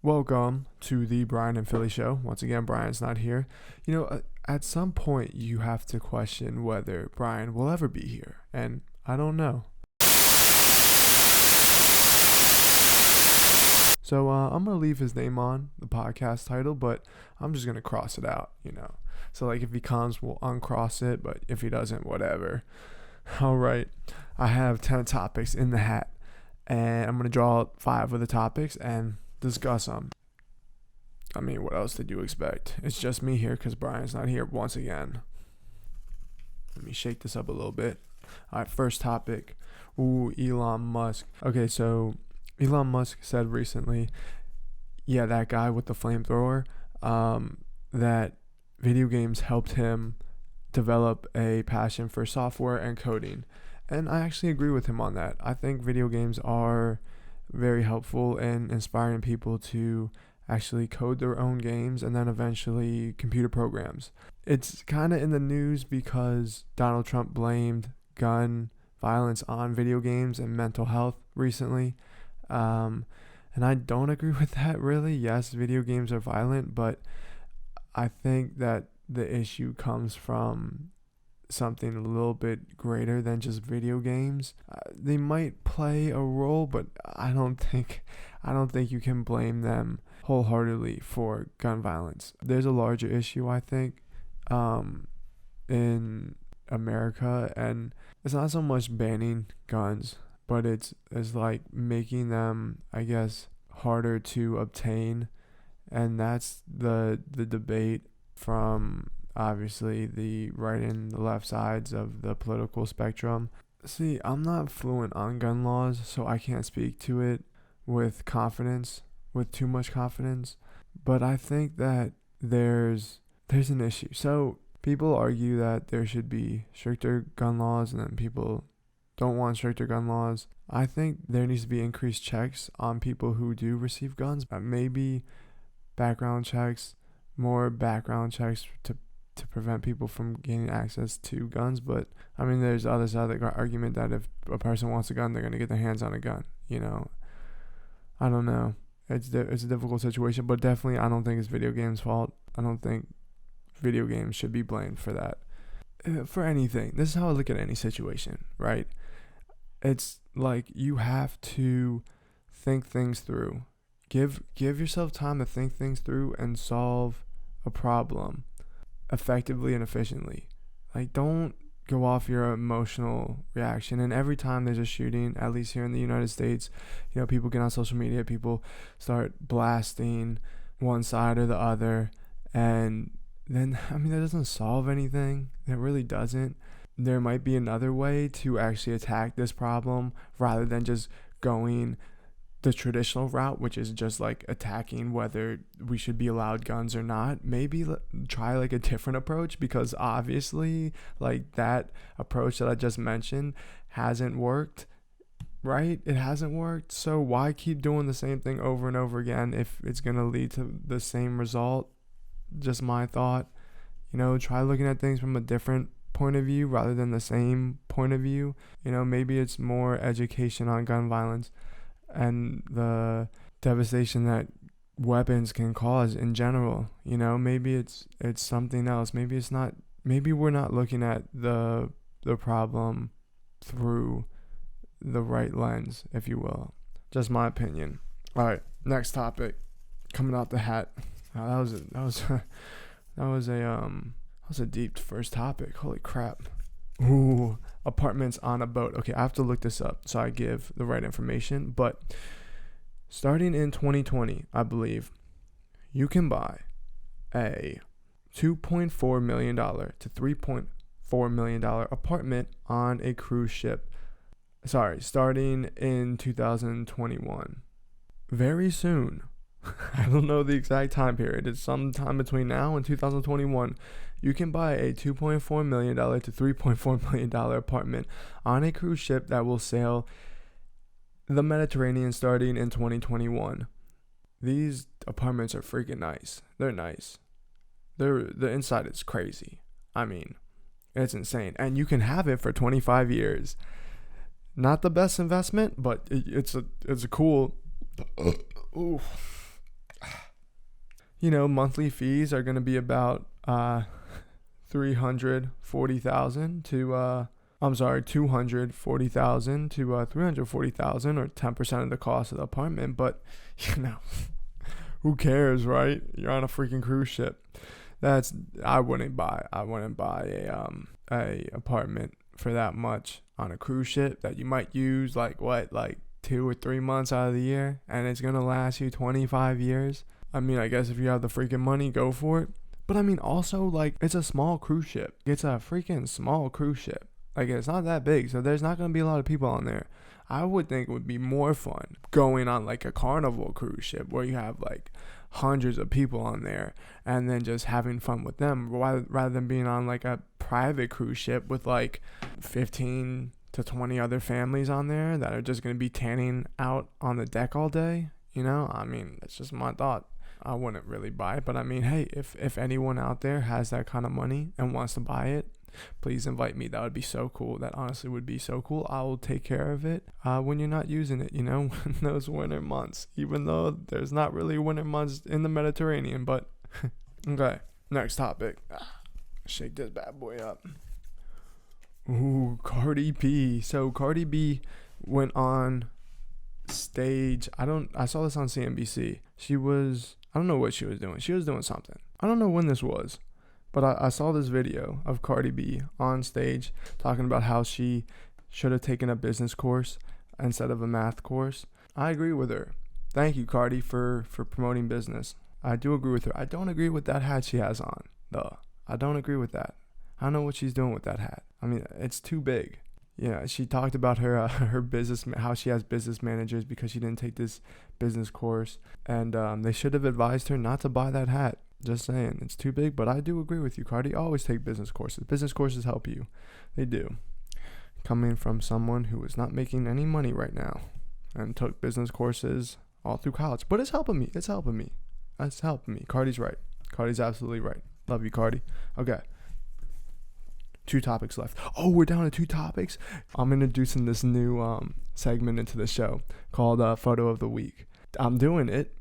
Welcome to the Brian and Philly show. Once again, Brian's not here. At some point, you have to question whether Brian will ever be here, and I don't know. So I'm going to leave his name on the podcast title, but I'm just going to cross it out, So, if he comes, we'll uncross it, but if he doesn't, whatever. All right. I have 10 topics in the hat, and I'm going to draw out 5 of the topics and discuss them. I mean, what else did you expect? It's just me here because Brian's not here once again. Let me shake this up a little bit. All right, first topic. Elon Musk. Okay, so Elon Musk said recently, that guy with the flamethrower, that video games helped him develop a passion for software and coding. And I actually agree with him on that. I think video games are very helpful in inspiring people to actually code their own games and then eventually computer programs. It's kind of in the news because Donald Trump blamed gun violence on video games and mental health recently. And I don't agree with that really. Yes, video games are violent, but I think that the issue comes from something a little bit greater than just video games. They might play a role, but I don't think you can blame them wholeheartedly for gun violence. There's a larger issue, I think, in America, and it's not so much banning guns, but it's like making them, I guess, harder to obtain, and that's the debate from obviously the right and the left sides of the political spectrum. See, I'm not fluent on gun laws, so I can't speak to it with too much confidence, but I think that there's an issue. So people argue that there should be stricter gun laws, and then people don't want stricter gun laws. I think there needs to be increased checks on people who do receive guns. Maybe more background checks to prevent people from gaining access to guns. But I mean, there's the other side of the argument that if a person wants a gun, they're going to get their hands on a gun. I don't know. It's a difficult situation, but definitely I don't think it's video games' fault. I don't think video games should be blamed for that. For anything. This is how I look at any situation, right? It's like you have to think things through. Give yourself time to think things through and solve a problem effectively and efficiently. Don't go off your emotional reaction. And every time there's a shooting, at least here in the United States, people get on social media, people start blasting one side or the other, and then that doesn't solve anything. It really doesn't. There might be another way to actually attack this problem rather than just going the traditional route, which is just attacking whether we should be allowed guns or not. Maybe try a different approach, because obviously that approach that I just mentioned hasn't worked, right? It hasn't worked. So why keep doing the same thing over and over again if it's going to lead to the same result? Just my thought. Try looking at things from a different point of view rather than the same point of view. Maybe it's more education on gun violence and the devastation that weapons can cause in general. Maybe it's something else. Maybe it's not. Maybe we're not looking at the problem through the right lens, if you will. Just my opinion. All right, next topic, coming out the hat. That was a deep first topic. Holy crap. Ooh, apartments on a boat. Okay, I have to look this up so I give the right information. But starting in 2020, I believe, you can buy a $2.4 million to $3.4 million apartment on a cruise ship. Starting in 2021. Very soon. I don't know the exact time period. It's sometime between now and 2021. You can buy a $2.4 million to $3.4 million apartment on a cruise ship that will sail the Mediterranean starting in 2021. These apartments are freaking nice. They're nice. The inside is crazy. I mean, it's insane. And you can have it for 25 years. Not the best investment, but it's a cool. Ooh. monthly fees are going to be about 340,000 to 240,000 to 340,000, or 10% of the cost of the apartment. But who cares, right? You're on a freaking cruise ship. I wouldn't buy a apartment for that much on a cruise ship that you might use like 2 or 3 months out of the year, and it's gonna last you 25 years. I mean, I guess if you have the freaking money, go for it. But I mean, also, like, it's a small cruise ship. It's a freaking small cruise ship. Like, it's not that big, so there's not gonna be a lot of people on there. I would think it would be more fun going on like a Carnival cruise ship where you have like hundreds of people on there and then just having fun with them, rather than being on like a private cruise ship with like 15 to 20 other families on there that are just going to be tanning out on the deck all day. I mean, that's just my thought. I wouldn't really buy it, but I mean, hey, if anyone out there has that kind of money and wants to buy it, please invite me. That would be so cool. That honestly would be so cool. I will take care of it when you're not using it, in those winter months, even though there's not really winter months in the Mediterranean. But okay, next topic. Shake this bad boy up. Ooh, Cardi B. So Cardi B went on stage. I saw this on CNBC. I don't know what she was doing. She was doing something. I don't know when this was. But I saw this video of Cardi B on stage talking about how she should have taken a business course instead of a math course. I agree with her. Thank you, Cardi, for promoting business. I do agree with her. I don't agree with that hat she has on, though. I don't agree with that. I don't know what she's doing with that hat. I mean, it's too big. She talked about her business, how she has business managers because she didn't take this business course. And they should have advised her not to buy that hat. Just saying, it's too big. But I do agree with you, Cardi. Always take business courses. Business courses help you. They do. Coming from someone who is not making any money right now and took business courses all through college. But it's helping me. It's helping me. Cardi's right. Cardi's absolutely right. Love you, Cardi. Okay. 2 topics left. Oh, we're down to 2 topics. I'm introducing this new segment into the show called Photo of the Week. I'm doing it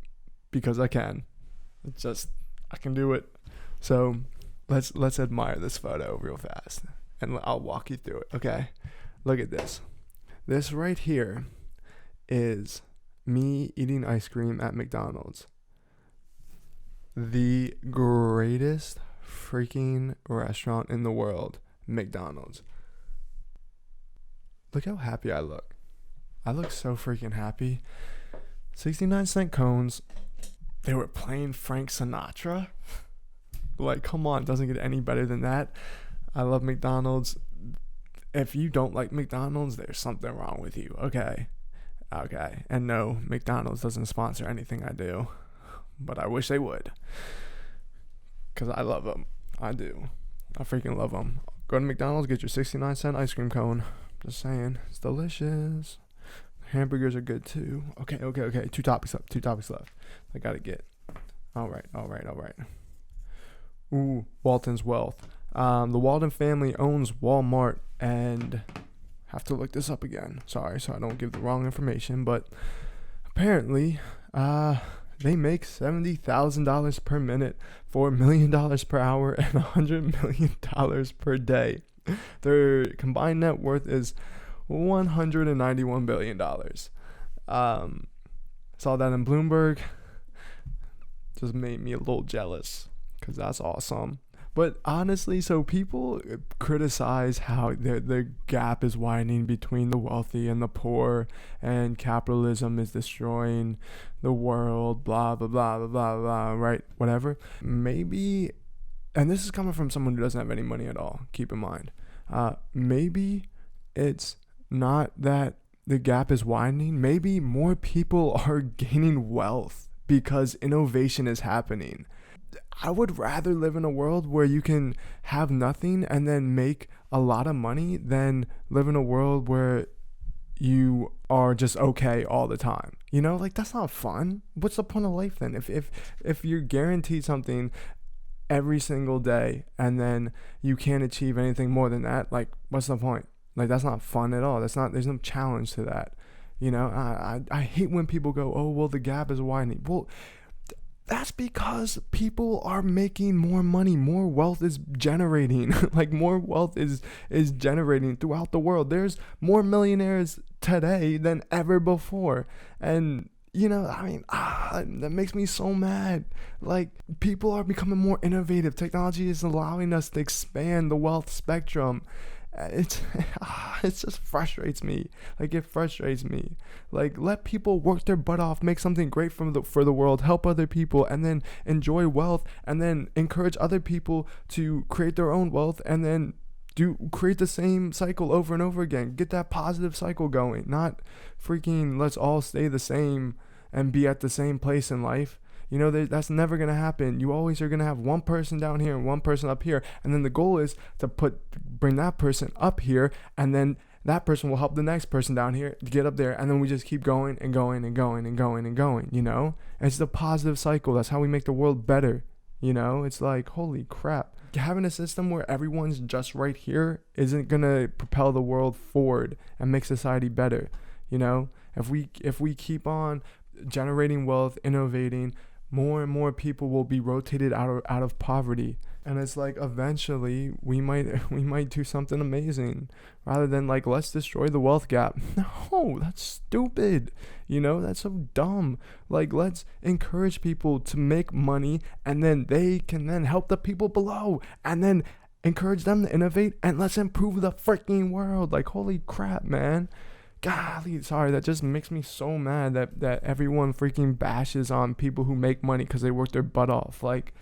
because I can. I can do it. So let's admire this photo real fast, and I'll walk you through it. Okay, look at this. This right here is me eating ice cream at McDonald's. The greatest freaking restaurant in the world, McDonald's. Look how happy I look. I look so freaking happy. 69-cent cones. They were playing Frank Sinatra. Like, come on, doesn't get any better than that. I love McDonald's. If you don't like McDonald's, there's something wrong with you. Okay. And no, McDonald's doesn't sponsor anything I do, but I wish they would, because I love them. I do. I freaking love them. Go to McDonald's, get your 69-cent ice cream cone. Just saying, it's delicious. Hamburgers are good too. Okay. 2 topics left. I gotta get. All right. Ooh, Walton's wealth. The Walton family owns Walmart, and have to look this up again. Sorry, so I don't give the wrong information. But apparently, they make $70,000 per minute, $4 million per hour, and $100 million per day. Their combined net worth is $191 billion. Saw that in Bloomberg. Just made me a little jealous, because that's awesome. But honestly, so people criticize how the gap is widening between the wealthy and the poor, and capitalism is destroying the world, blah, blah, blah, blah, blah, blah, right? Whatever. Maybe, and this is coming from someone who doesn't have any money at all, keep in mind. Maybe it's not that the gap is widening. Maybe more people are gaining wealth because innovation is happening. I would rather live in a world where you can have nothing and then make a lot of money than live in a world where you are just okay all the time. Like, that's not fun. What's the point of life then? If you're guaranteed something every single day and then you can't achieve anything more than that, like, what's the point? Like, that's not fun at all. There's no challenge to that. I hate when people go, oh, well, the gap is widening. Well, That's because people are making more money. More wealth is generating. Like, more wealth is generating throughout the world. There's more millionaires today than ever before. And I mean, that makes me so mad. Like, people are becoming more innovative. Technology is allowing us to expand the wealth spectrum. It just frustrates me. Like, it frustrates me. Like, let people work their butt off, make something great for the world, help other people, and then enjoy wealth, and then encourage other people to create their own wealth, and then create the same cycle over and over again. Get that positive cycle going. Not freaking let's all stay the same and be at the same place in life. That's never going to happen. You always are going to have one person down here and one person up here. And then the goal is to bring that person up here. And then that person will help the next person down here to get up there. And then we just keep going and going and going and going and going, And it's the positive cycle. That's how we make the world better. It's like, holy crap. Having a system where everyone's just right here isn't going to propel the world forward and make society better. If we keep on generating wealth, innovating, more and more people will be rotated out of poverty. And it's like, eventually we might do something amazing, rather than like, let's destroy the wealth gap. No, that's stupid. That's so dumb. Like, let's encourage people to make money, and then they can then help the people below, and then encourage them to innovate, and let's improve the freaking world. Like, holy crap, man. Golly, sorry, that just makes me so mad that everyone freaking bashes on people who make money because they work their butt off. Like,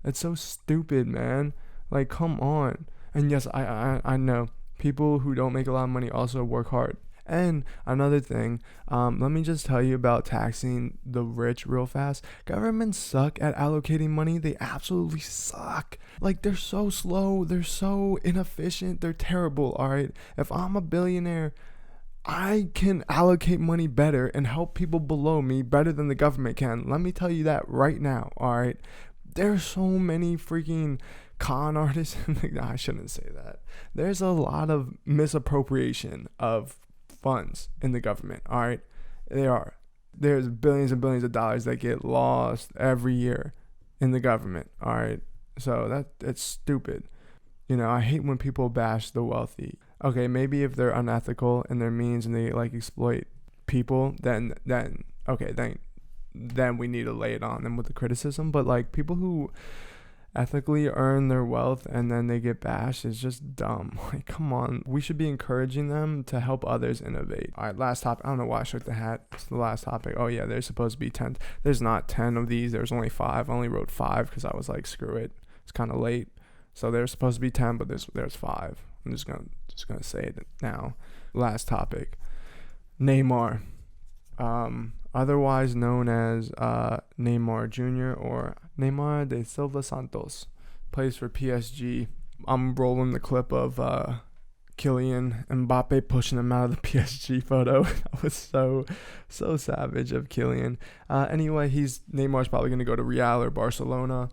it's so stupid, man. Like, come on. And yes, I know people who don't make a lot of money also work hard. And another thing, let me just tell you about taxing the rich real fast. Governments suck at allocating money. They absolutely suck. Like, they're so slow. They're so inefficient. They're terrible, all right? If I'm a billionaire, I can allocate money better and help people below me better than the government can. Let me tell you that right now, all right? There's so many freaking con artists. No, I shouldn't say that. There's a lot of misappropriation of funds in the government, all right? There's billions and billions of dollars that get lost every year in the government, all right? So that's stupid. I hate when people bash the wealthy. Okay, maybe if they're unethical in their means and they like exploit people, then we need to lay it on them with the criticism. But like, people who ethically earn their wealth and then they get bashed is just dumb. Like, come on. We should be encouraging them to help others innovate. All right, last topic. I don't know why I shook the hat. It's the last topic. Oh yeah, there's supposed to be 10. There's not 10 of these. There's only 5. I only wrote 5 because I was like, screw it. It's kind of late. So there's supposed to be 10, but there's 5. I'm just gonna say it now. Last topic. Neymar, otherwise known as Neymar Jr. or Neymar de Silva Santos, plays for PSG. I'm rolling the clip of Kylian Mbappe pushing him out of the PSG photo. That was so savage of Kylian. Anyway, Neymar's probably gonna go to Real or Barcelona.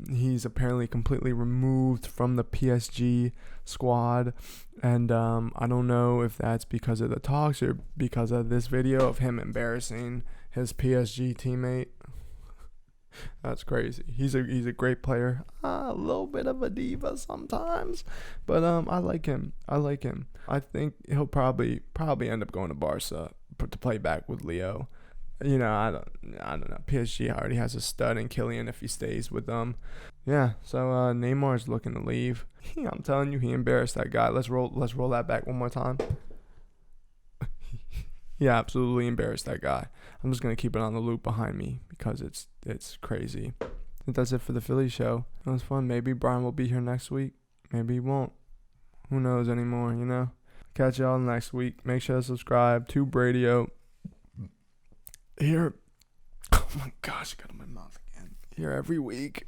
He's apparently completely removed from the PSG squad, and I don't know if that's because of the talks or because of this video of him embarrassing his PSG teammate. That's crazy. He's a great player, a little bit of a diva sometimes, but I like him. I think he'll probably end up going to Barca to play back with Leo. I don't know. PSG already has a stud in Kylian if he stays with them. Yeah, so Neymar's looking to leave. I'm telling you, he embarrassed that guy. Let's roll that back one more time. He absolutely embarrassed that guy. I'm just gonna keep it on the loop behind me because it's crazy. I think that's it for the Philly show. It was fun. Maybe Brian will be here next week. Maybe he won't. Who knows anymore, Catch y'all next week. Make sure to subscribe to Bradio. Here, oh my gosh, I got it in my mouth again. Here every week.